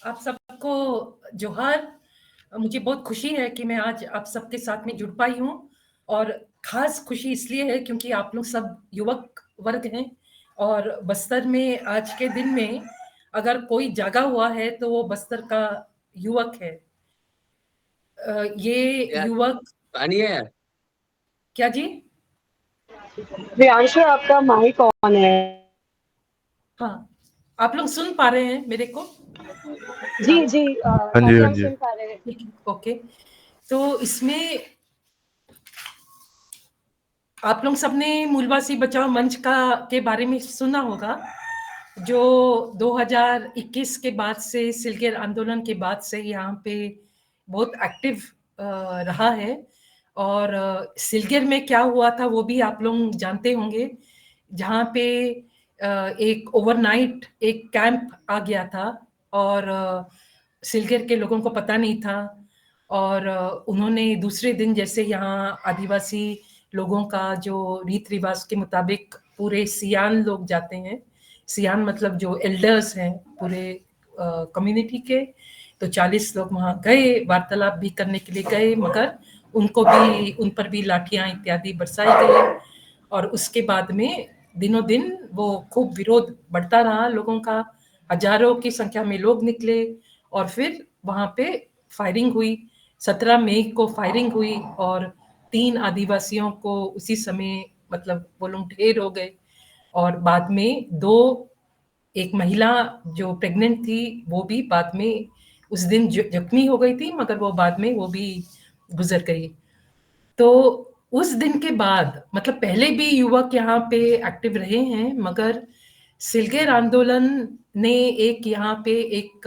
आप सबको जोहार। मुझे बहुत खुशी है कि मैं आज आप सबके साथ में जुड़ पाई हूँ और ख़ास खुशी इसलिए है क्योंकि आप लोग सब युवक वर्ग हैं और बस्तर में आज के दिन में अगर कोई जागा हुआ है तो वो बस्तर का युवक है। ये यार युवक पानी है यार। क्या जी? प्रियांशु, आपका माइक ऑन है। हाँ, आप लोग सुन पा रहे हैं मेरे को? जी हाँ, जी, हाँ जी, अभी हाँ हम जी। सुन पा रहे हैं। ठीक है, ओके। तो इसमें आप लोग सबने मूलवासी बचाओ मंच का के बारे में सुना होगा, जो 2021 के बाद से सिलगेर आंदोलन के बाद से यहाँ पे बहुत एक्टिव रहा है। और सिलगेर में क्या हुआ था वो भी आप लोग जानते होंगे, जहाँ पे एक ओवरनाइट एक कैंप आ गया था और सिलगेर के लोगों को पता नहीं था और उन्होंने दूसरे दिन जैसे यहाँ आदिवासी लोगों का जो रीत रिवाज के मुताबिक पूरे सियान लोग जाते हैं, सियान मतलब जो एल्डर्स हैं पूरे कम्युनिटी के, तो 40 लोग वहाँ गए, वार्तालाप भी करने के लिए गए, मगर उन पर भी लाठियां इत्यादि बरसाई गई और उसके बाद में दिनों दिन वो खूब विरोध बढ़ता रहा लोगों का। हजारों की संख्या में लोग निकले और फिर वहां पे फायरिंग हुई। 17 मई को फायरिंग हुई और 3 आदिवासियों को उसी समय मतलब वो लोग ढेर हो गए और बाद में एक महिला जो प्रेग्नेंट थी वो भी बाद में उस दिन जख्मी हो गई थी, मगर वो बाद में वो भी गुजर गई। तो उस दिन के बाद मतलब पहले भी युवक यहाँ पे एक्टिव रहे हैं, मगर सिलगेर आंदोलन ने एक यहाँ पे एक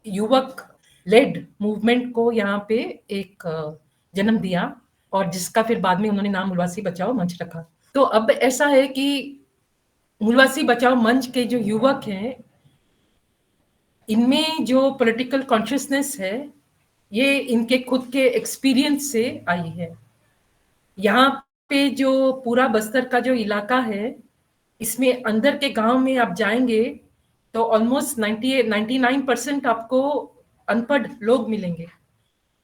युवक लेड मूवमेंट को यहाँ पे एक जन्म दिया और जिसका फिर बाद में उन्होंने नाम मूलवासी बचाओ मंच रखा। तो अब ऐसा है कि मूलवासी बचाओ मंच के जो युवक हैं, इनमें जो पॉलिटिकल कॉन्शियसनेस है ये इनके खुद के एक्सपीरियंस से आई है। यहाँ पे जो पूरा बस्तर का जो इलाका है, इसमें अंदर के गांव में आप जाएंगे तो ऑलमोस्ट 99% आपको अनपढ़ लोग मिलेंगे।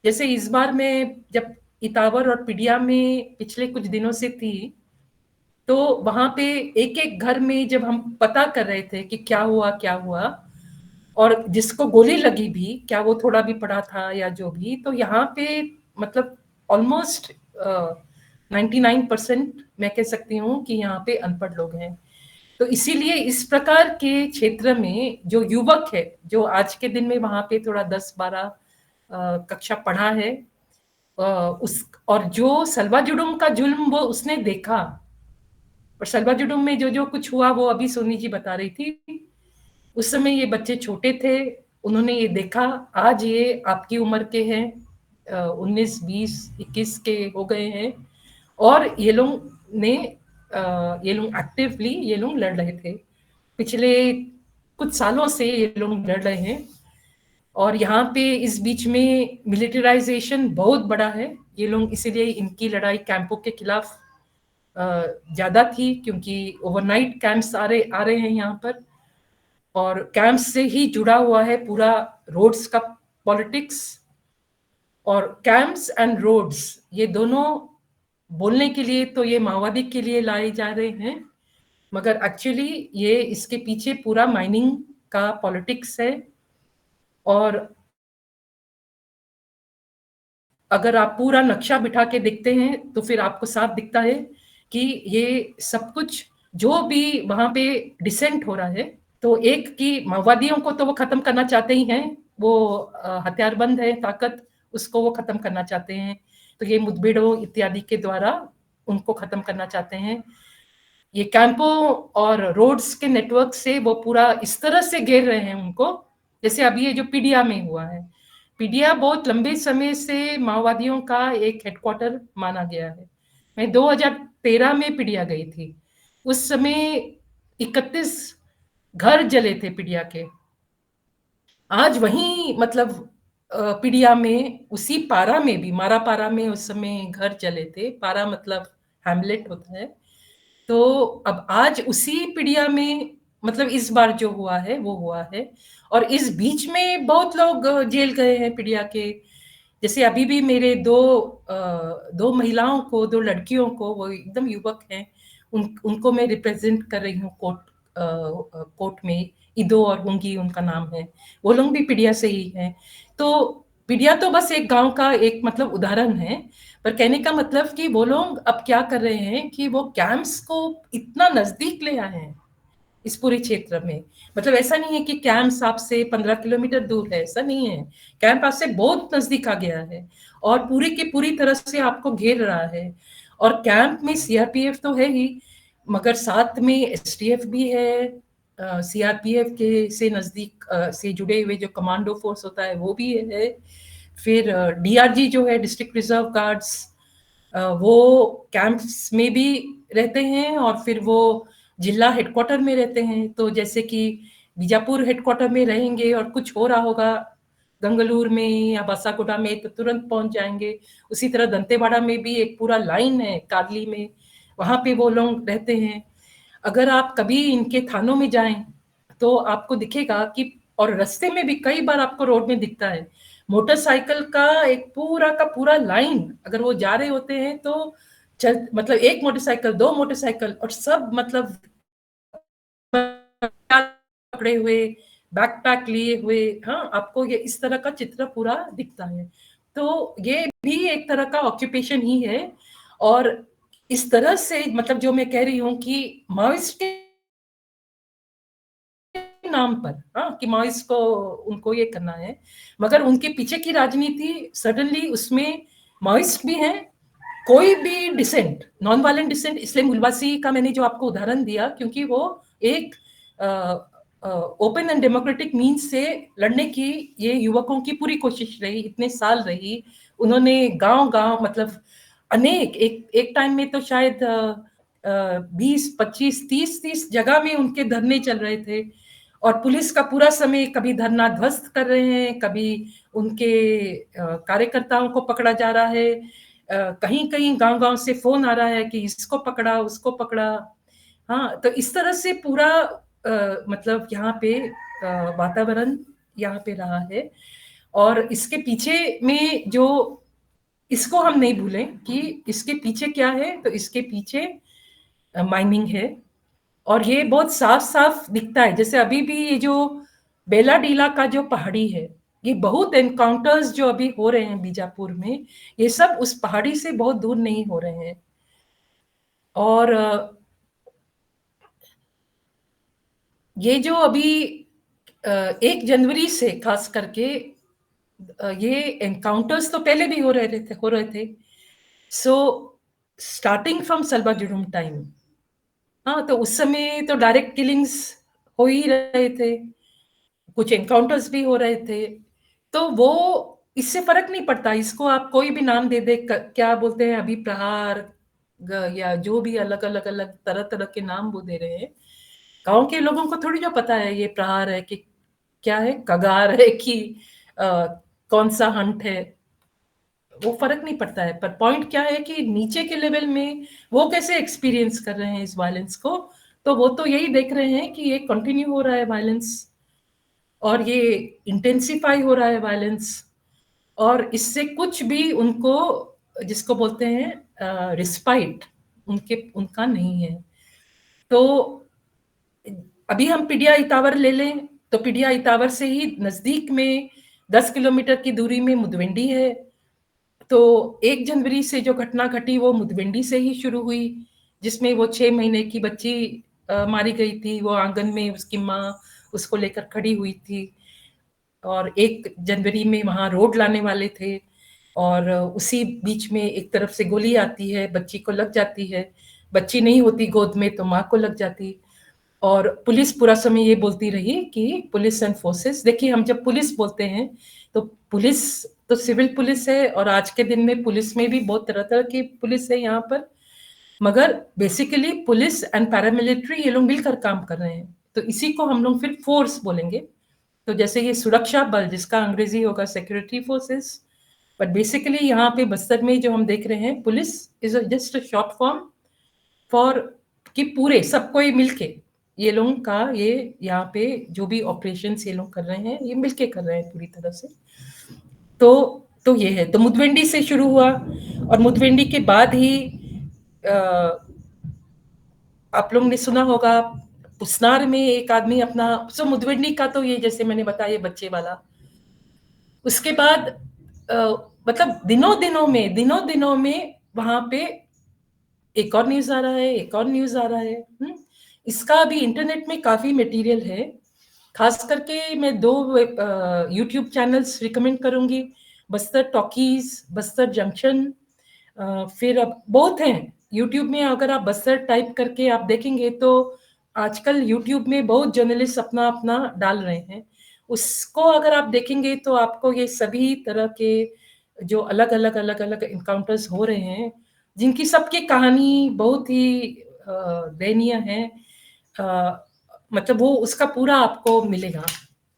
जैसे इस बार मैं जब इटावर और पिडिया में पिछले कुछ दिनों से थी, तो वहां पे एक एक घर में जब हम पता कर रहे थे कि क्या हुआ और जिसको गोली लगी भी, क्या वो थोड़ा भी पढ़ा था या जो भी, तो यहाँ पे मतलब ऑलमोस्ट 99% मैं कह सकती हूँ कि यहाँ पे अनपढ़ लोग हैं। तो इसीलिए इस प्रकार के क्षेत्र में जो युवक है, जो आज के दिन में वहां पे थोड़ा 10-12 कक्षा पढ़ा है, उस और जो सलवा जुडुम का जुल्म वो उसने देखा, और सलवा जुडुम में जो जो कुछ हुआ वो अभी सोनी जी बता रही थी। उस समय ये बच्चे छोटे थे, उन्होंने ये देखा। आज ये आपकी उम्र के हैं, 19, 20, 21 के हो गए हैं और ये लोग एक्टिवली ये लोग लड़ रहे थे। पिछले कुछ सालों से ये लोग लड़ रहे हैं और यहाँ पे इस बीच में मिलिटराइजेशन बहुत बड़ा है। ये लोग इसीलिए इनकी लड़ाई कैंपों के खिलाफ ज्यादा थी, क्योंकि ओवरनाइट कैंप्स आ रहे हैं यहाँ पर और कैंप से ही जुड़ा हुआ है पूरा रोड्स का पॉलिटिक्स। और कैंप्स एंड रोड्स ये दोनों बोलने के लिए तो ये माओवादी के लिए लाए जा रहे हैं, मगर एक्चुअली ये इसके पीछे पूरा माइनिंग का पॉलिटिक्स है। और अगर आप पूरा नक्शा बिठा के देखते हैं तो फिर आपको साफ दिखता है कि ये सब कुछ जो भी वहां पे डिसेंट हो रहा है, तो एक की माओवादियों को तो वो खत्म करना चाहते ही हैं, वो हथियारबंद है ताकत, उसको वो खत्म करना चाहते हैं, तो ये मुठभेड़ों इत्यादि के द्वारा उनको खत्म करना चाहते हैं। ये कैंपों और रोड्स के नेटवर्क से वो पूरा इस तरह से घेर रहे हैं उनको, जैसे अभी ये जो पीडिया में हुआ है। पीडिया बहुत लंबे समय से माओवादियों का एक हेडक्वार्टर माना गया है। मैं 2013 में पीडिया गई थी, उस समय 31 घर जले थे पीडिया के। आज वहीं मतलब पीडिया में उसी पारा में भी, मारा पारा में उस समय घर जले थे। पारा मतलब हैमलेट होता है। तो अब आज उसी पीडिया में मतलब इस बार जो हुआ है वो हुआ है। और इस बीच में बहुत लोग जेल गए हैं पीडिया के। जैसे अभी भी मेरे दो महिलाओं को, दो लड़कियों को, वो एकदम युवक हैं, उनको मैं रिप्रेजेंट कर रही हूँ कोर्ट में। इदो और हुंगी उनका नाम है। वो लोग भी पीडिया से ही हैं। तो पीडिया तो बस एक गांव का एक मतलब उदाहरण है। पर कहने का मतलब कि वो लोग अब क्या कर रहे हैं कि वो कैंप्स को इतना नजदीक ले आए हैं इस पूरे क्षेत्र में। मतलब ऐसा नहीं है कि कैंप आपसे 15 किलोमीटर दूर है, ऐसा नहीं है। कैंप आपसे बहुत नजदीक आ गया है और पूरी की पूरी तरह से आपको घेर रहा है। और कैंप में सीआरपीएफ तो है ही, मगर साथ में एसटीएफ भी है। सीआरपीएफ के से नजदीक से जुड़े हुए जो कमांडो फोर्स होता है वो भी है। फिर डीआरजी जो है, डिस्ट्रिक्ट रिजर्व गार्ड्स, वो कैंप्स में भी रहते हैं और फिर वो जिला हेडक्वार्टर में रहते हैं। तो जैसे कि बीजापुर हेडक्वार्टर में रहेंगे और कुछ हो रहा होगा गंगलूर में या बासागुड़ा में तो तुरंत पहुंच जाएंगे। उसी तरह दंतेवाड़ा में भी एक पूरा लाइन है कादली में, वहां पे वो लोग रहते हैं। अगर आप कभी इनके थानों में जाएं तो आपको दिखेगा कि, और रास्ते में भी कई बार आपको रोड में दिखता है, मोटरसाइकिल का एक पूरा का पूरा लाइन, अगर वो जा रहे होते हैं तो चल मतलब एक मोटरसाइकिल, दो मोटरसाइकिल, और सब मतलब पकड़े हुए, बैकपैक लिए हुए। हाँ, आपको ये इस तरह का चित्र पूरा दिखता है। तो ये भी एक तरह का ऑक्यूपेशन ही है। और इस तरह से मतलब जो मैं कह रही हूँ कि माओइस्ट के नाम पर, हाँ, कि माओइस्ट को उनको ये करना है, मगर उनके पीछे की राजनीति सडनली उसमें माओइस्ट भी हैं। कोई भी डिसेंट, नॉन वायलेंट डिसेंट, इसलिए मूलवासी का मैंने जो आपको उदाहरण दिया क्योंकि वो एक ओपन एंड डेमोक्रेटिक मीन्स से लड़ने की ये युवकों की पूरी कोशिश रही, इतने साल रही। उन्होंने गांव गांव मतलब अनेक, एक टाइम में तो शायद 20, 25, 30 जगह में उनके धरने चल रहे थे। और पुलिस का पूरा समय कभी धरना ध्वस्त कर रहे हैं, कभी उनके कार्यकर्ताओं को पकड़ा जा रहा है। कहीं कहीं गांव गांव से फोन आ रहा है कि इसको पकड़ा, उसको पकड़ा। हाँ, तो इस तरह से पूरा मतलब यहाँ पे वातावरण यहाँ पे रहा है। और इसके पीछे में जो, इसको हम नहीं भूलें कि इसके पीछे क्या है, तो इसके पीछे माइनिंग है। और ये बहुत साफ साफ दिखता है। जैसे अभी भी ये जो बेलाडीला का जो पहाड़ी है, ये बहुत एनकाउंटर्स जो अभी हो रहे हैं बीजापुर में, ये सब उस पहाड़ी से बहुत दूर नहीं हो रहे हैं। और ये जो अभी 1 जनवरी से खास करके ये एनकाउंटर्स तो पहले भी हो रहे थे। So starting from Salwa Judum time, हाँ, तो उस समय तो डायरेक्ट किलिंग्स हो ही रहे थे, कुछ एनकाउंटर्स भी हो रहे थे। तो वो, इससे फर्क नहीं पड़ता, इसको आप कोई भी नाम दे दे, क्या बोलते हैं अभी, प्रहार या जो भी अलग अलग अलग तरह तरह के नाम वो दे रहे हैं। गांव के लोगों को थोड़ी जो पता है ये प्रहार है कि क्या है, कगार है कि आ, कौन सा हंट है, वो फर्क नहीं पड़ता है। पर पॉइंट क्या है कि नीचे के लेवल में वो कैसे एक्सपीरियंस कर रहे हैं इस वायलेंस को। तो वो तो यही देख रहे हैं कि ये कंटिन्यू हो रहा है वायलेंस, और ये इंटेंसिफाई हो रहा है वायलेंस। और इससे कुछ भी उनको, जिसको बोलते हैं रिस्पाइट, उनका नहीं है। तो अभी हम पिडिया इतावर ले लें तो पिडिया इतावर से ही नजदीक में 10 किलोमीटर की दूरी में मुदवेंडी है। तो 1 जनवरी से जो घटना घटी वो मुदवेंडी से ही शुरू हुई, जिसमें वो 6 महीने की बच्ची मारी गई थी। वो आंगन में उसकी माँ उसको लेकर खड़ी हुई थी। और 1 जनवरी में वहां रोड लाने वाले थे, और उसी बीच में एक तरफ से गोली आती है, बच्ची को लग जाती है। बच्ची नहीं होती गोद में तो माँ को लग जाती। और पुलिस पूरा समय ये बोलती रही कि पुलिस एंड फोर्सेस, देखिए हम जब पुलिस बोलते हैं तो पुलिस तो सिविल पुलिस है, और आज के दिन में पुलिस में भी बहुत तरह तरह की पुलिस है यहाँ पर, मगर बेसिकली पुलिस एंड पैरामिलिट्री ये लोग मिलकर काम कर रहे हैं। तो इसी को हम लोग फिर फोर्स बोलेंगे। तो जैसे ये सुरक्षा बल, जिसका अंग्रेजी होगा सिक्योरिटी फोर्सेस, बट बेसिकली यहाँ पे बस्तर में जो हम देख रहे हैं, police is just a short form for कि पूरे सब कोई मिलके ये लोगों का ये यहाँ पे जो भी ऑपरेशंस ये लोग कर रहे हैं ये मिलके कर रहे हैं पूरी तरह से। तो ये है, तो मुदवेंडी से शुरू हुआ और मुदवेंडी के बाद ही आप लोगों ने सुना होगा पुसनार में एक आदमी अपना, सो मुदवेंडी का तो ये जैसे मैंने बताया बच्चे वाला, उसके बाद मतलब दिनों दिनों में वहां पे एक और न्यूज आ रहा है, एक और न्यूज आ रहा है। इसका अभी इंटरनेट में काफी मटेरियल है। खास करके मैं 2 यूट्यूब चैनल्स रिकमेंड करूंगी, बस्तर टॉकीज, बस्तर जंक्शन। फिर अब बहुत हैं यूट्यूब में, अगर आप बस्तर टाइप करके आप देखेंगे तो आजकल यूट्यूब में बहुत जर्नलिस्ट अपना अपना डाल रहे हैं। उसको अगर आप देखेंगे तो आपको ये सभी तरह के जो अलग अलग इनकाउंटर्स हो रहे हैं, जिनकी सबकी कहानी बहुत ही दयनीय है, मतलब वो उसका पूरा आपको मिलेगा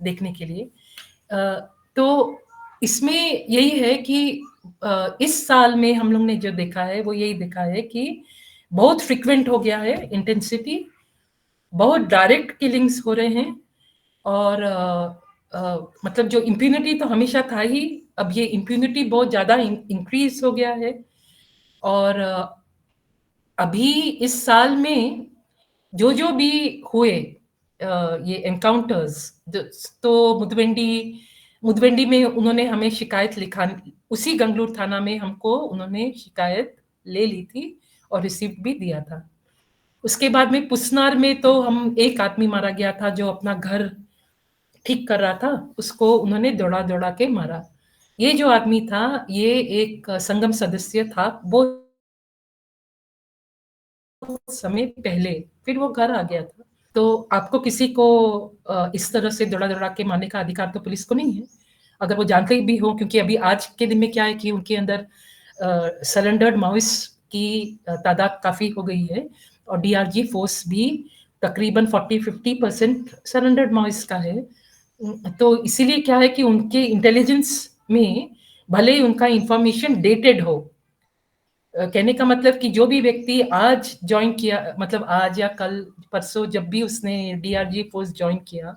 देखने के लिए। तो इसमें यही है कि इस साल में हम लोग ने जो देखा है वो यही देखा है कि बहुत फ्रिक्वेंट हो गया है इंटेंसिटी, बहुत डायरेक्ट किलिंग्स हो रहे हैं। और मतलब जो इम्प्यूनिटी तो हमेशा था ही, अब ये इम्प्यूनिटी बहुत ज्यादा इंक्रीज हो गया है। और अभी इस साल में जो भी हुए ये एनकाउंटर्स, तो मुदवेंडी में उन्होंने हमें शिकायत लिखा, उसी गंगलूर थाना में हमको उन्होंने शिकायत ले ली थी और रिसीप्ट भी दिया था। उसके बाद में पुसनार में तो हम एक आदमी मारा गया था जो अपना घर ठीक कर रहा था, उसको उन्होंने दौड़ा दौड़ा के मारा। ये जो आदमी था ये एक संगम सदस्य था, वो समय पहले, फिर वो घर आ गया था। तो आपको किसी को इस तरह से दौड़ा दौड़ा के मारने का अधिकार तो पुलिस को नहीं है, अगर वो जानते भी हो, क्योंकि अभी आज के दिन में क्या है कि उनके अंदर सरेंडर्ड माओइस्ट की तादाद काफी हो गई है और डीआरजी फोर्स भी तकरीबन 40-50% सरेंडर्ड माओइस्ट का है। तो इसीलिए क्या है कि उनके इंटेलिजेंस में भले ही उनका इंफॉर्मेशन डेटेड हो, कहने का मतलब कि जो भी व्यक्ति आज ज्वाइन किया, मतलब आज या कल परसों जब भी उसने डीआरजी फोर्स ज्वाइन किया,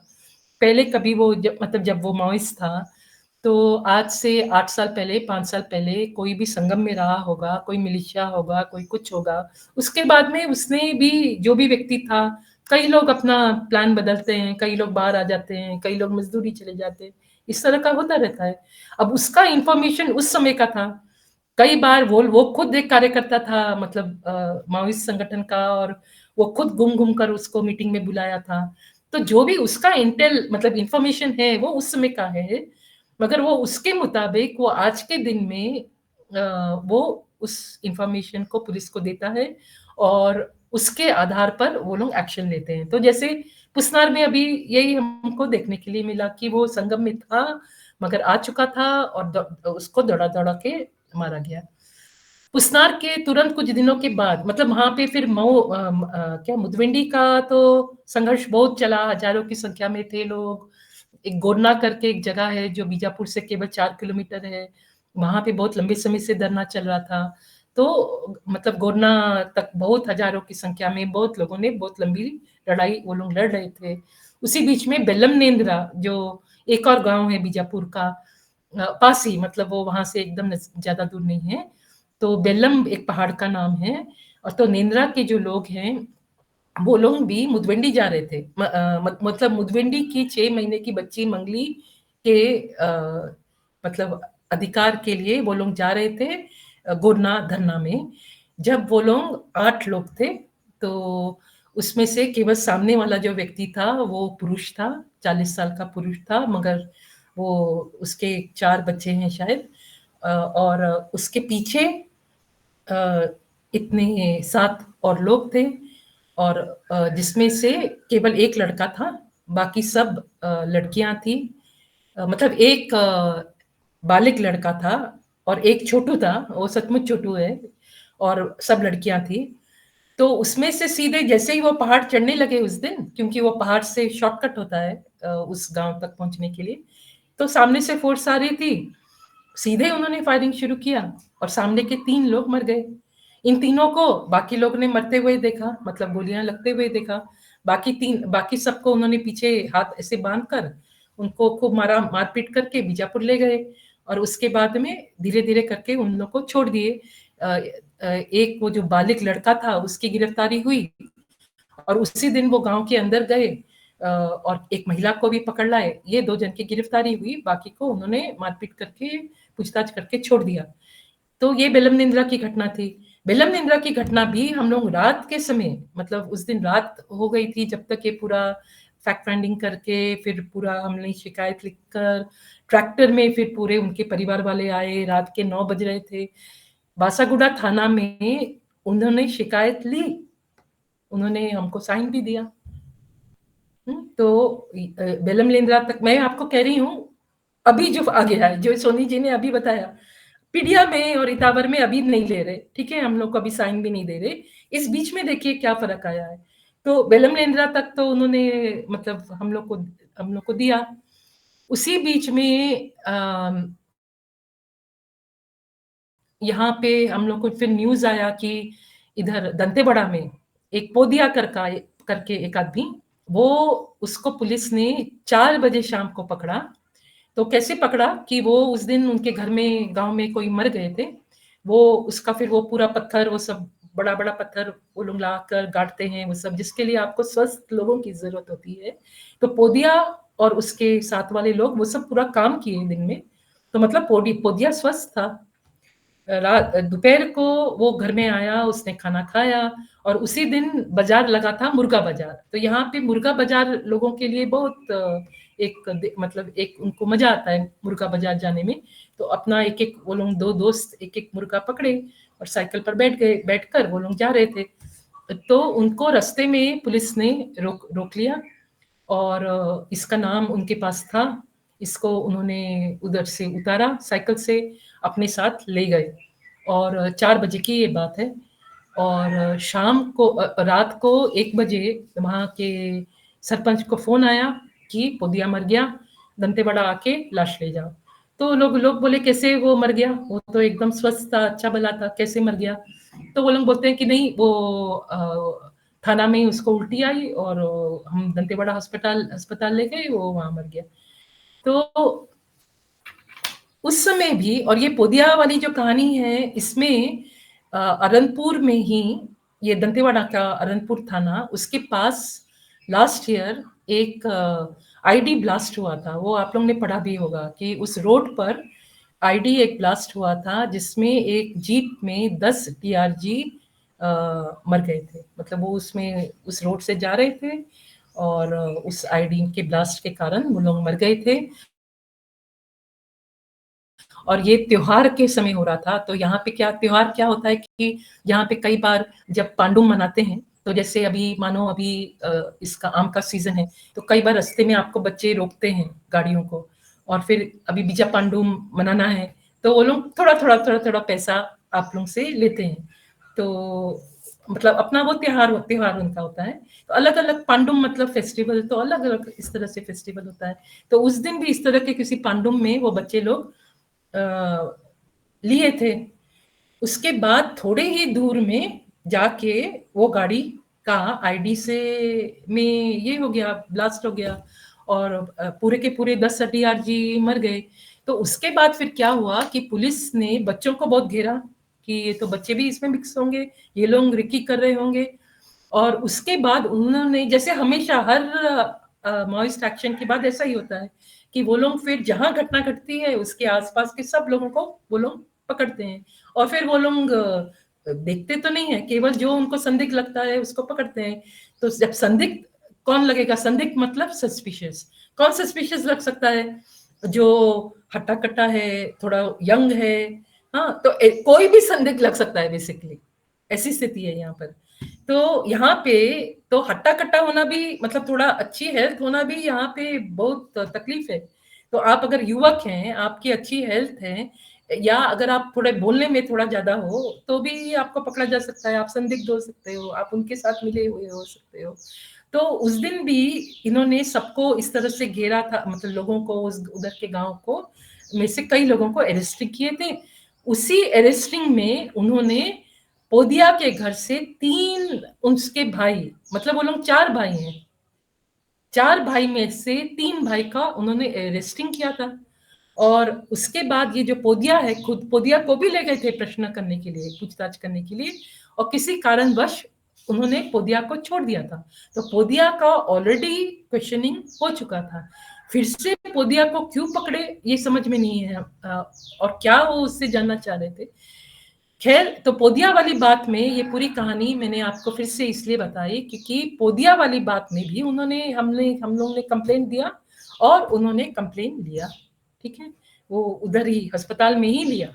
पहले कभी वो मतलब जब वो माओइस्ट था, तो आज से 8 साल पहले, 5 साल पहले कोई भी संगम में रहा होगा, कोई मिलिशिया होगा, कोई कुछ होगा। उसके बाद में उसने भी, जो भी व्यक्ति था, कई लोग अपना प्लान बदलते हैं, कई लोग बाहर आ जाते हैं, कई लोग मजदूरी चले जाते हैं, इस तरह का होता रहता है। अब उसका इंफॉर्मेशन उस समय का था, कई बार वो खुद एक कार्यकर्ता था, मतलब माओइस्ट संगठन का, और वो खुद घूम घूम कर उसको मीटिंग में बुलाया था। तो जो भी उसका इंटेल मतलब इंफॉर्मेशन है वो उस समय का है, मगर वो उसके मुताबिक वो आज के दिन में वो उस इंफॉर्मेशन को पुलिस को देता है और उसके आधार पर वो लोग एक्शन लेते हैं। तो जैसे पुसनार में अभी यही हमको देखने के लिए मिला कि वो संगम में था, मगर आ चुका था और उसको दौड़ा दौड़ा के मारा गया। पुसनार के तुरंत कुछ दिनों के बाद, मतलब वहां पे फिर क्या मुदवेंडी का तो संघर्ष बहुत चला, हजारों की संख्या में थे लोग। एक गोरना करके एक जगह है जो बीजापुर से केवल 4 किलोमीटर है, वहां पे बहुत लंबे समय से धरना चल रहा था। तो मतलब गोरना तक बहुत हजारों की संख्या में बहुत लोगों ने बहुत लंबी लड़ाई वो लोग लड़ रहे थे। उसी बीच में बेलम नेंद्रा, जो एक और गांव है बीजापुर का पास ही, मतलब वो वहां से एकदम ज्यादा दूर नहीं है, तो बेलम एक पहाड़ का नाम है। और तो नेंद्रा के जो लोग हैं वो लोग भी मुदवेंडी जा रहे थे, मतलब मुदवेंडी की 6 महीने की बच्ची मंगली के मतलब अधिकार के लिए वो लोग जा रहे थे गोरना धरना में। जब वो लोग 8 लोग थे, तो उसमें से केवल सामने वाला जो व्यक्ति था वो पुरुष था, 40 साल का पुरुष था, मगर वो उसके 4 बच्चे हैं शायद, और उसके पीछे इतने 7 और लोग थे, और जिसमें से केवल एक लड़का था, बाकी सब लड़कियां थी। मतलब एक बालिग लड़का था और एक छोटू था, वो सचमुच छोटू है, और सब लड़कियां थी। तो उसमें से सीधे जैसे ही वो पहाड़ चढ़ने लगे उस दिन, क्योंकि वो पहाड़ से शॉर्टकट होता है उस गांव तक पहुंचने के लिए, तो सामने से फोर्स आ रही थी, सीधे उन्होंने फायरिंग शुरू किया और सामने के 3 लोग मर गए। इन तीनों को बाकी लोग ने मरते हुए देखा, मतलब गोलियां लगते हुए देखा। बाकी सबको उन्होंने पीछे हाथ ऐसे बांधकर उनको खूब मारपीट करके बीजापुर ले गए और उसके बाद में धीरे धीरे करके उन लोग को छोड़ दिए। एक वो जो बालिग लड़का था उसकी गिरफ्तारी हुई और उसी दिन वो गांव के अंदर गए और एक महिला को भी पकड़ लाए। ये 2 जन की गिरफ्तारी हुई, बाकी को उन्होंने मारपीट करके पूछताछ करके छोड़ दिया। तो ये बेलम निंद्रा की घटना थी। बेलम निंद्रा की घटना भी हम लोग रात के समय, मतलब उस दिन रात हो गई थी जब तक ये पूरा फैक्ट फाइंडिंग करके फिर पूरा हमने शिकायत लिखकर ट्रैक्टर में फिर पूरे उनके परिवार वाले आए। रात के 9 बज रहे थे। बासागुड़ा थाना में उन्होंने शिकायत ली, उन्होंने हमको साइन भी दिया। तो बेलम निंद्रा तक मैं आपको कह रही हूँ, अभी जो आ गया है, जो सोनी जी ने अभी बताया, पीडिया में और इतावर में अभी नहीं ले रहे, ठीक है, हम लोग को अभी साइन भी नहीं दे रहे। इस बीच में देखिए क्या फर्क आया है। तो बेलम निंद्रा तक तो उन्होंने मतलब हम लोग को दिया। उसी बीच में यहाँ पे हम लोग को फिर न्यूज आया कि इधर दंतेवाड़ा में एक पोदिया करके एक आदमी, वो उसको पुलिस ने 4 बजे शाम को पकड़ा। तो कैसे पकड़ा कि वो उस दिन उनके घर में गांव में कोई मर गए थे, वो उसका फिर वो पूरा पत्थर, वो सब बड़ा बड़ा पत्थर वो लोग लाकर गाड़ते हैं, वो सब जिसके लिए आपको स्वस्थ लोगों की जरूरत होती है। तो पोदिया और उसके साथ वाले लोग वो सब पूरा काम किए दिन में। तो मतलब पोदिया स्वस्थ था। रात दोपहर को वो घर में आया, उसने खाना खाया और उसी दिन बाजार लगा था, मुर्गा बाजार। तो यहाँ पे मुर्गा बाजार लोगों के लिए बहुत मतलब एक उनको मजा आता है मुर्गा बाजार जाने में। तो अपना एक एक वो लोग 2 दोस्त एक एक मुर्गा पकड़े और साइकिल पर बैठकर वो लोग जा रहे थे। तो उनको रास्ते में पुलिस ने रोक लिया और इसका नाम उनके पास था। इसको उन्होंने उधर से उतारा, साइकिल से अपने साथ ले गए और 4 बजे की ये बात है। और शाम को रात को 1 बजे वहाँ के सरपंच को फोन आया कि पोदिया मर गया, दंतेवाड़ा आके लाश ले जाओ। तो लोग बोले कैसे वो मर गया, वो तो एकदम स्वस्थ था, अच्छा भला था, कैसे मर गया। तो वो लोग बोलते हैं कि नहीं, वो थाना में उसको उल्टी आई और हम दंतेवाड़ा अस्पताल ले गए, वो वहां मर गया। तो उस समय भी, और ये पोदिया वाली जो कहानी है इसमें अरनपुर में ही, ये दंतेवाड़ा का अरनपुर थाना, उसके पास लास्ट ईयर एक आईडी ब्लास्ट हुआ था। वो आप लोग ने पढ़ा भी होगा कि उस रोड पर आईडी एक ब्लास्ट हुआ था जिसमें एक जीप में 10 टीआरजी मर गए थे। मतलब वो उसमें उस रोड से जा रहे थे और उस आईडी के ब्लास्ट के कारण वो लोग मर गए थे। और ये त्योहार के समय हो रहा था। तो यहाँ पे त्योहार क्या होता है कि यहाँ पे कई बार जब पांडुम मनाते हैं, तो जैसे अभी मानो अभी इसका आम का सीजन है, तो कई बार रास्ते में आपको बच्चे रोकते हैं गाड़ियों को, और फिर अभी बीजा पांडुम मनाना है तो वो लोग थोड़ा पैसा आप लोग से लेते हैं। तो मतलब अपना वो त्योहार उनका होता है। तो अलग अलग पांडुम मतलब फेस्टिवल, तो अलग अलग इस तरह से फेस्टिवल होता है। तो उस दिन भी इस तरह के किसी पांडुम में वो बच्चे लोग लिए थे। उसके बाद थोड़े ही दूर में जाके वो गाड़ी का आईडी से में ये हो गया, ब्लास्ट हो गया और पूरे के पूरे 10 टीआरजी मर गए। तो उसके बाद फिर क्या हुआ कि पुलिस ने बच्चों को बहुत घेरा कि ये तो बच्चे भी इसमें मिक्स होंगे, ये लोग रिकी कर रहे होंगे। और उसके बाद उन्होंने, जैसे हमेशा हर माओइस्ट एक्शन के बाद ऐसा ही होता है कि वो लोग फिर जहां घटना घटती है उसके आसपास के सब लोगों को वो लोग पकड़ते हैं। और फिर वो लोग देखते तो नहीं है, केवल जो उनको संदिग्ध लगता है उसको पकड़ते हैं। तो जब संदिग्ध कौन लगेगा, संदिग्ध मतलब सस्पिशियस। कौन सस्पिशियस लग सकता है? जो हट्टा कट्टा है, थोड़ा यंग है, हाँ, तो कोई भी संदिग्ध लग सकता है बेसिकली। ऐसी स्थिति है यहाँ पर। तो यहाँ पे तो हट्टा कट्टा होना भी, मतलब थोड़ा अच्छी हेल्थ होना भी यहाँ पे बहुत तकलीफ है। तो आप अगर युवक हैं, आपकी अच्छी हेल्थ है, या अगर आप थोड़े बोलने में थोड़ा ज्यादा हो, तो भी आपको पकड़ा जा सकता है, आप संदिग्ध हो सकते हो, आप उनके साथ मिले हुए हो सकते हो। तो उस दिन भी इन्होंने सबको इस तरह से घेरा था, मतलब लोगों को, उधर के गांव को में से कई लोगों को अरेस्ट किए थे। उसी अरेस्टिंग में उन्होंने पोदिया के घर से 3 उसके भाई, मतलब वो लोग 4 भाई हैं, 4 भाई में से 3 भाई का उन्होंने अरेस्टिंग किया था। और उसके बाद ये जो पोदिया है, खुद पोदिया को भी ले गए थे प्रश्न करने के लिए, पूछताछ करने के लिए, और किसी कारणवश उन्होंने पोदिया को छोड़ दिया था। तो पोदिया का ऑलरेडी क्वेश्चनिंग हो चुका था, फिर से पोदिया को क्यों पकड़े ये समझ में नहीं है, और क्या वो उससे जानना चाह रहे थे। खैर, तो पोदिया वाली बात में ये पूरी कहानी मैंने आपको फिर से इसलिए बताई क्योंकि पोदिया वाली बात में भी हम लोगों ने कंप्लेंट दिया और उन्होंने कंप्लेंट लिया, ठीक है, वो उधर ही अस्पताल में ही लिया।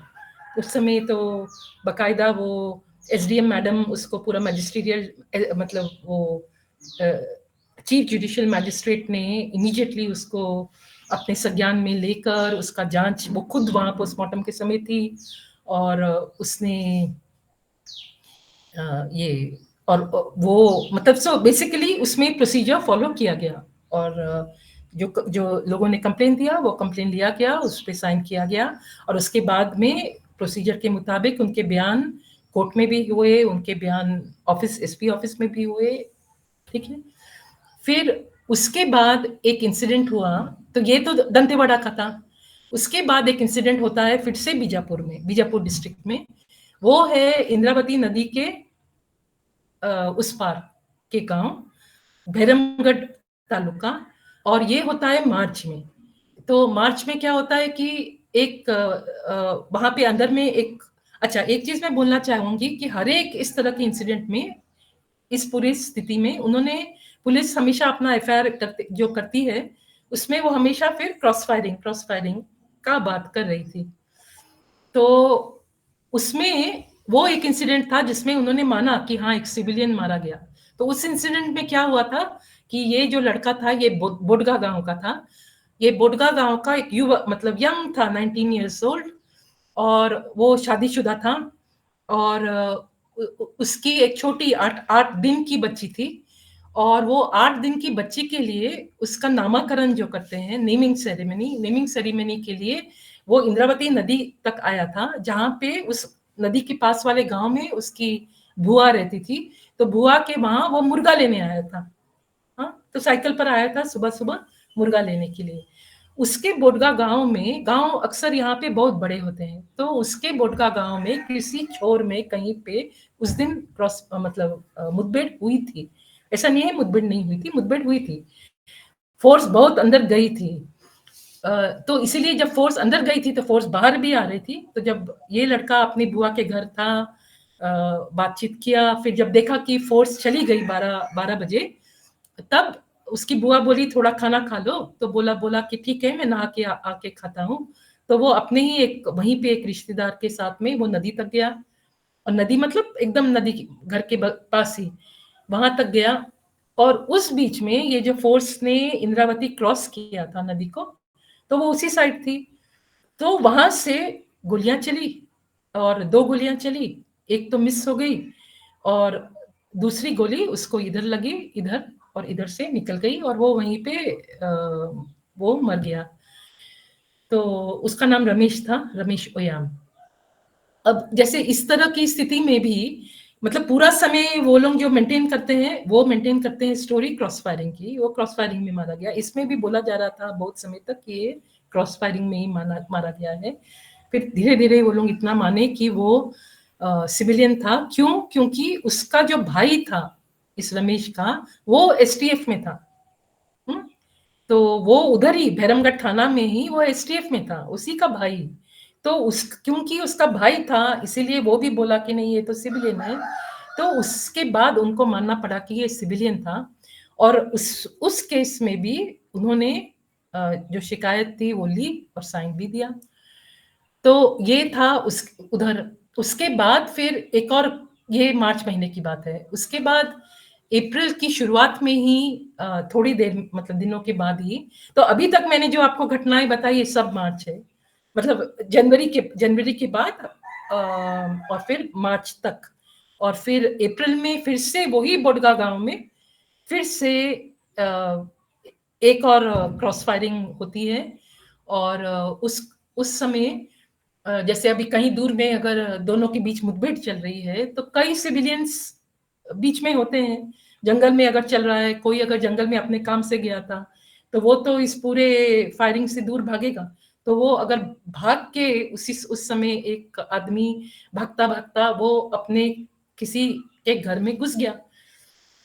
उस समय तो बकायदा वो एसडीएम मैडम उसको पूरा मजिस्ट्रियल, मतलब वो चीफ जुडिशियल मैजिस्ट्रेट ने इमीडिएटली उसको अपने संज्ञान में लेकर उसका जांच, वो खुद वहां पोस्टमार्टम के समय थी, और उसने ये और वो मतलब सो बेसिकली उसमें प्रोसीजर फॉलो किया गया, और जो लोगों ने कंप्लेन दिया वो कंप्लेन लिया गया, उस पर साइन किया गया, और उसके बाद में प्रोसीजर के मुताबिक उनके बयान कोर्ट में भी हुए, उनके बयान ऑफिस एसपी ऑफिस में भी हुए, ठीक है। फिर उसके बाद एक इंसिडेंट हुआ, तो ये तो दंतेवाड़ा का था। उसके बाद एक इंसिडेंट होता है फिर से बीजापुर में, बीजापुर डिस्ट्रिक्ट में, वो है इंद्रावती नदी के उस पार के गांव भैरमगढ़ तालुका, और ये होता है मार्च में। तो मार्च में क्या होता है कि एक वहां पे अंदर में एक, अच्छा एक चीज मैं बोलना चाहूंगी कि हर एक इस तरह के इंसिडेंट में, इस पूरी स्थिति में उन्होंने, पुलिस हमेशा अपना एफआईआर जो करती है उसमें वो हमेशा फिर क्रॉस फायरिंग का बात कर रही थी। तो उसमें वो एक इंसिडेंट था जिसमें उन्होंने माना कि हाँ एक सिविलियन मारा गया। तो उस इंसिडेंट में क्या हुआ था कि ये जो लड़का था ये बोडगा गांव का था, ये बोडगा गांव का एक युवा, मतलब यंग था, 19 ईयर्स ओल्ड, और वो शादीशुदा था, और उसकी एक छोटी 8 दिन की बच्ची थी, और वो 8 दिन की बच्ची के लिए उसका नामकरण जो करते हैं, नेमिंग सेरेमनी के लिए वो इंद्रावती नदी तक आया था, जहां पे उस नदी के पास वाले गांव में उसकी बुआ रहती थी। तो बुआ के वहां वो मुर्गा लेने आया था, हाँ, तो साइकिल पर आया था सुबह सुबह मुर्गा लेने के लिए। उसके बोडगा गांव में, गांव अक्सर यहाँ पे बहुत बड़े होते हैं, तो उसके बोडगा गांव में किसी छोर में कहीं पे उस दिन क्रॉस, मतलब मुठभेड़ हुई थी। ऐसा नहीं है मुठभेड़ नहीं हुई थी, मुठभेड़ हुई थी, फोर्स बहुत अंदर गई थी। तो इसीलिए जब फोर्स अंदर गई थी तो फोर्स बाहर भी आ रही थी। तो जब ये लड़का अपनी बुआ के घर था, बातचीत किया, फिर जब देखा कि फोर्स चली गई 12 बजे, तब उसकी बुआ बोली थोड़ा खाना खा लो, तो बोला कि ठीक है मैं नहा के आके खाता हूँ। तो वो अपने ही एक वहीं पे एक रिश्तेदार के साथ में वो नदी तक गया, और नदी मतलब एकदम नदी घर के पास ही वहां तक गया, और उस बीच में ये जो फोर्स ने इंद्रावती क्रॉस किया था नदी को, तो वो उसी साइड थी। तो वहां से गोलियां चली, और 2 गोलियां चली, एक तो मिस हो गई, और दूसरी गोली उसको इधर लगी, इधर और इधर से निकल गई, और वो वहीं पे वो मर गया। तो उसका नाम रमेश था, रमेश ओयाम। अब जैसे इस तरह की स्थिति में भी, मतलब पूरा समय वो लोग जो मेंटेन करते हैं स्टोरी क्रॉस फायरिंग की, वो क्रॉस फायरिंग में मारा गया। इसमें भी बोला जा रहा था बहुत समय तक कि ये क्रॉस फायरिंग में ही मारा गया है। फिर धीरे धीरे वो लोग इतना माने कि वो सिविलियन था। क्यों? क्योंकि उसका जो भाई था इस रमेश का, वो एसटीएफ में था। तो वो उधर ही भैरमगढ़ थाना में ही वो एसटीएफ में था, उसी का भाई। तो क्योंकि उसका भाई था इसीलिए वो भी बोला कि नहीं ये तो सिविलियन है। तो उसके बाद उनको मानना पड़ा कि ये सिविलियन था, और उस केस में भी उन्होंने जो शिकायत थी वो ली और साइन भी दिया। तो ये था उधर। उसके बाद फिर एक और, ये मार्च महीने की बात है, उसके बाद अप्रैल की शुरुआत में ही थोड़ी देर, मतलब दिनों के बाद ही, तो अभी तक मैंने जो आपको घटनाएं बताई ये सब मार्च है, मतलब जनवरी के बाद और फिर मार्च तक, और फिर अप्रैल में फिर से वही बोडगा गांव में फिर से एक और क्रॉस फायरिंग होती है। और उस समय जैसे अभी कहीं दूर में अगर दोनों के बीच मुठभेड़ चल रही है तो कई सिविलियंस बीच में होते हैं। जंगल में अगर चल रहा है, कोई अगर जंगल में अपने काम से गया था तो वो तो इस पूरे फायरिंग से दूर भागेगा। तो वो अगर भाग के उस समय एक आदमी भागता भागता वो अपने किसी के घर में घुस गया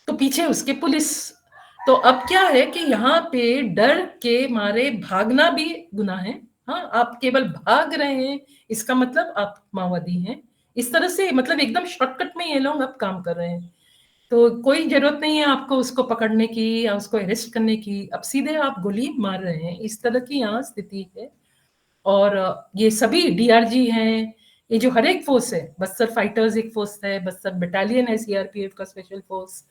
तो पीछे उसके पुलिस। तो अब क्या है कि यहाँ पे डर के मारे भागना भी गुनाह है। हाँ, आप केवल भाग रहे हैं इसका मतलब आप माओवादी हैं। इस तरह से मतलब एकदम शॉर्टकट में ये लोग अब काम कर रहे हैं। तो कोई जरूरत नहीं है आपको उसको पकड़ने की या उसको अरेस्ट करने की, अब सीधे आप गोली मार रहे हैं। इस तरह की यहाँ स्थिति है। और ये सभी डीआरजी हैं, ये जो हर एक फोर्स है, बस्तर फाइटर्स एक फोर्स है, बस्तर बटालियन है सीआरपीएफ का स्पेशल फोर्स,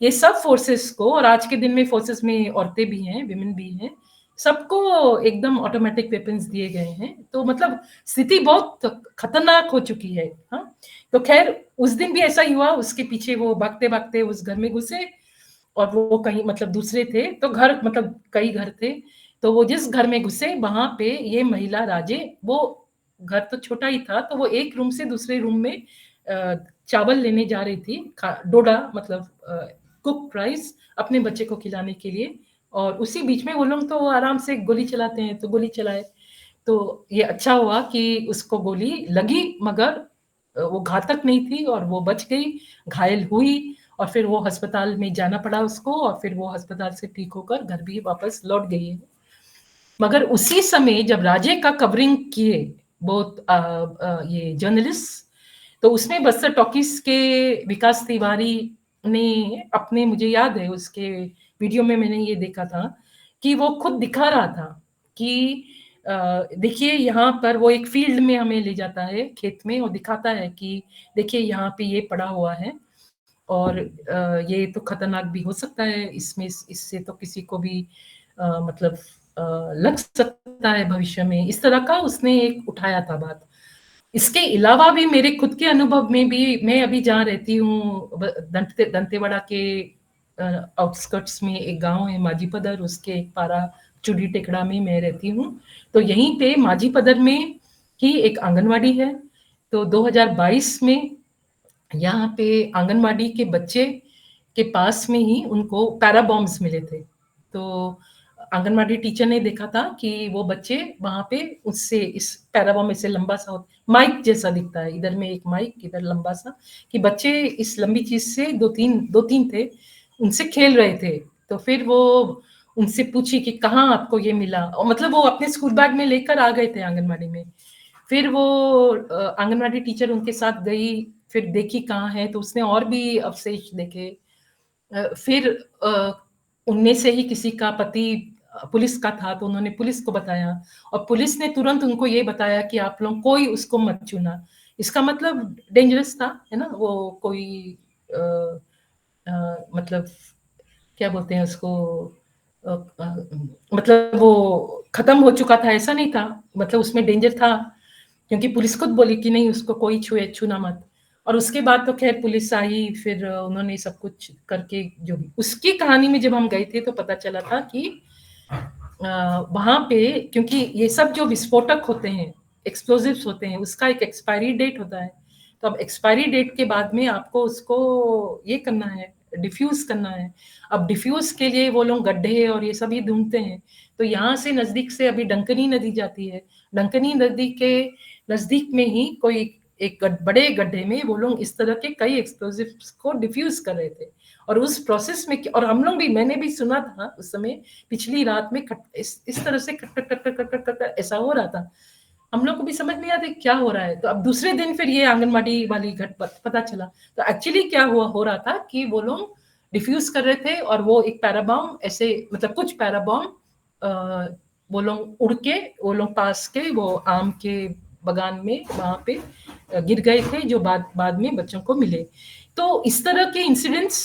ये सब फोर्सेस को, और आज के दिन में फोर्सेस में औरतें भी हैं, विमेन भी हैं, सबको एकदम ऑटोमेटिक वेपन्स दिए गए हैं। तो मतलब स्थिति बहुत खतरनाक हो चुकी है। हाँ, तो खैर उस दिन भी ऐसा ही हुआ, उसके पीछे वो भागते भागते उस घर में घुसे और वो कहीं मतलब दूसरे थे तो घर मतलब कई घर थे। तो वो जिस घर में घुसे वहां पे ये महिला राजे, वो घर तो छोटा ही था तो वो एक रूम से दूसरे रूम में चावल लेने जा रही थी, डोडा मतलब कुक राइस अपने बच्चे को खिलाने के लिए। और उसी बीच में वो लोग तो आराम से गोली चलाते हैं तो गोली चलाए। तो ये अच्छा हुआ कि उसको गोली लगी मगर वो घातक नहीं थी और वो बच गई, घायल हुई और फिर वो अस्पताल में जाना पड़ा उसको और फिर वो अस्पताल से ठीक होकर घर भी वापस लौट गई है। मगर उसी समय जब राजे का कवरिंग किए बहुत ये जर्नलिस्ट, तो उसमें बस्तर टॉकीज के विकास तिवारी ने अपने, मुझे याद है उसके वीडियो में मैंने ये देखा था कि वो खुद दिखा रहा था कि देखिए यहाँ पर वो एक फील्ड में हमें ले जाता है खेत में और दिखाता है कि देखिए यहाँ पे ये पड़ा हुआ है और ये तो खतरनाक भी हो सकता है, इसमें इससे तो किसी को भी मतलब लग सकता है भविष्य में। इस तरह का उसने एक उठाया था बात। इसके अलावा भी मेरे खुद के अनुभव में भी, मैं अभी जहाँ रहती हूँ दंतेवाड़ा के आउटस्कर्ट्स में एक गांव है माझीपदर, उसके एक पारा चुड़ी टेकड़ा में मैं रहती हूँ। तो यहीं पे माझीपदर में ही एक आंगनवाड़ी है। तो 2022 में यहाँ पे आंगनवाड़ी के बच्चे के पास में ही उनको पैराबॉम्ब्स मिले थे। तो आंगनवाड़ी टीचर ने देखा था कि वो बच्चे वहां पे उससे, इस पैराबॉम्ब में से लंबा सा माइक जैसा दिखता है, इधर में एक माइक इधर लंबा सा, कि बच्चे इस लंबी चीज से दो तीन थे उनसे खेल रहे थे। तो फिर वो उनसे पूछी कि कहाँ आपको ये मिला, और मतलब वो अपने स्कूल बैग में लेकर आ गए थे आंगनवाड़ी में। फिर वो आंगनवाड़ी टीचर उनके साथ गई, फिर देखी कहाँ है तो उसने और भी अवशेष देखे। फिर उनमें से ही किसी का पति पुलिस का था तो उन्होंने पुलिस को बताया और पुलिस ने तुरंत उनको ये बताया कि आप लोग कोई उसको मत छूना। इसका मतलब डेंजरस था, है ना, वो कोई मतलब क्या बोलते हैं उसको, मतलब वो खत्म हो चुका था ऐसा नहीं था, मतलब उसमें डेंजर था क्योंकि पुलिस खुद बोली कि नहीं उसको कोई छूना मत। और उसके बाद तो खैर पुलिस आई, फिर उन्होंने सब कुछ करके, जो भी उसकी कहानी में जब हम गए थे तो पता चला था कि वहां पे, क्योंकि ये सब जो विस्फोटक होते हैं, एक्सप्लोजिव्स होते हैं, उसका एक एक्सपायरी डेट होता है। तो अब एक्सपायरी डेट के बाद में आपको उसको ये करना है, डिफ्यूज करना है। अब डिफ्यूज के लिए वो लोग गड्ढे और ये सभी ढूंढते हैं। तो यहाँ से नजदीक से अभी डंकनी नदी जाती है, डंकनी नदी के नजदीक में ही कोई एक बड़े गड्ढे में वो लोग इस तरह के कई एक्सप्लोजिव्स को डिफ्यूज कर रहे थे। और उस प्रोसेस में, और हम लोग भी, मैंने भी सुना था उस समय, पिछली रात में इस तरह से cut cut cut cut cut cut ऐसा हो रहा था, हम लोग को भी समझ नहीं आता क्या हो रहा है। तो अब दूसरे दिन फिर ये आंगनबाड़ी वाली घट पता चला। तो एक्चुअली क्या हुआ हो रहा था कि वो लोग डिफ्यूज कर रहे थे और वो एक पैराबॉम्ब ऐसे, मतलब कुछ पैराबॉम्ब वो लोग उड़ के, वो लोग पास के वो आम के बगान में वहां पे गिर गए थे, जो बाद में बच्चों को मिले। तो इस तरह के इंसिडेंट्स